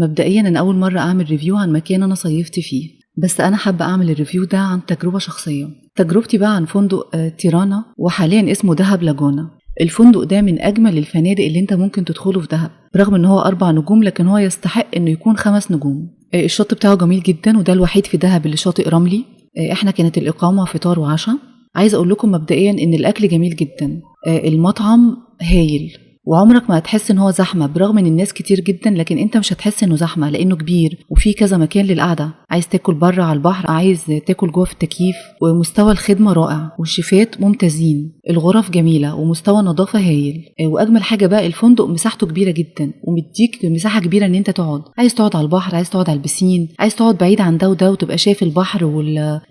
مبدئيا انا اول مره اعمل ريفيو عن مكان انا صيفت فيه، بس انا حابه اعمل الريفيو ده عن تجربه شخصيه. تجربتي بقى عن فندق تيرانا، وحاليا اسمه دهب لاجونا. الفندق ده من اجمل الفنادق اللي انت ممكن تدخله في دهب، برغم ان هو 4 نجوم لكن هو يستحق انه يكون 5 نجوم. الشط بتاعه جميل جدا، وده الوحيد في دهب اللي شاطئ رملي. احنا كانت الاقامه فطار وعشاء. عايزه اقول لكم مبدئيا ان الاكل جميل جدا، المطعم هايل، وعمرك ما هتحس ان هو زحمه، برغم ان الناس كتير جدا لكن انت مش هتحس انه زحمه لانه كبير وفي كذا مكان للقعده. عايز تاكل بره على البحر، عايز تاكل جوه في التكييف، ومستوى الخدمه رائع والشيفات ممتازين، الغرف جميله ومستوى النظافه هايل. واجمل حاجه بقى الفندق مساحته كبيره جدا ومديك مساحه كبيره ان انت تقعد، عايز تقعد على البحر، عايز تقعد على البسين، عايز تقعد بعيد عن ده وده وتبقى شايف البحر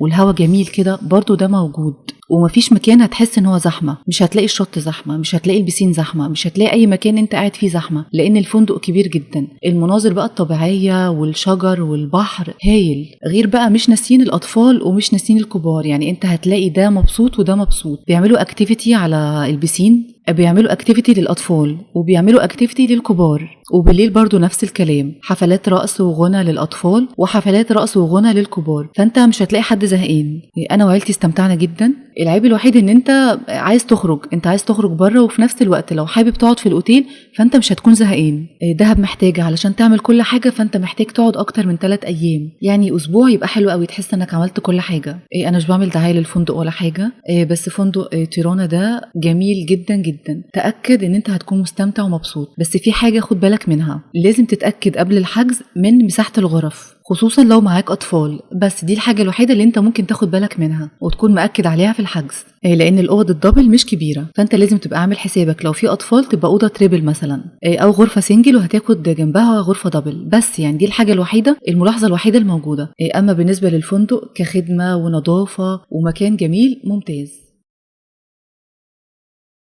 والهواء جميل كده، برضو ده موجود. ومفيش مكان هتحس ان هو زحمه، مش هتلاقي الشط زحمه، مش هتلاقي البسين زحمه، مش هتلاقي اي مكان انت قاعد فيه زحمه، لان الفندق كبير جدا. المناظر بقى الطبيعيه والشجر والبحر هايل، غير بقى مش ناسين الاطفال ومش ناسين الكبار، يعني انت هتلاقي ده مبسوط وده مبسوط. بيعملوا اكتيفيتي على البسين، بيعملوا اكتيفيتي للاطفال وبيعملوا اكتيفيتي للكبار، وبالليل برضو نفس الكلام، حفلات رقص وغنى للاطفال وحفلات رقص وغنى للكبار، فانت مش هتلاقي حد زهقان. انا وعيلتي استمتعنا جدا. العيب الوحيد ان انت عايز تخرج، انت عايز تخرج بره، وفي نفس الوقت لو حابب تقعد في الاوتيل فانت مش هتكون زهقان. دهب محتاجه علشان تعمل كل حاجه، فانت محتاج تقعد اكتر من 3 ايام، يعني اسبوع يبقى حلو قوي، تحس انك عملت كل حاجه. انا مش بعمل دعايه للفندق ولا حاجه، بس فندق تيرانا ده جميل جدا جدا. تاكد ان انت هتكون مستمتع ومبسوط، بس في حاجه خد بالك منها، لازم تتاكد قبل الحجز من مساحه الغرف، خصوصا لو معاك اطفال. بس دي الحاجه الوحيده اللي انت ممكن تاخد بالك منها وتكون مأكد عليها في الحجز، لان الاوض الدبل مش كبيره، فانت لازم تبقى عامل حسابك لو في اطفال تبقى اوضه تريبل مثلا، او غرفه سنجل وهتاخد جنبها غرفه دبل. بس يعني دي الحاجه الوحيده، الملاحظه الوحيده الموجوده. اما بالنسبه للفندق كخدمه ونظافه ومكان جميل ممتاز.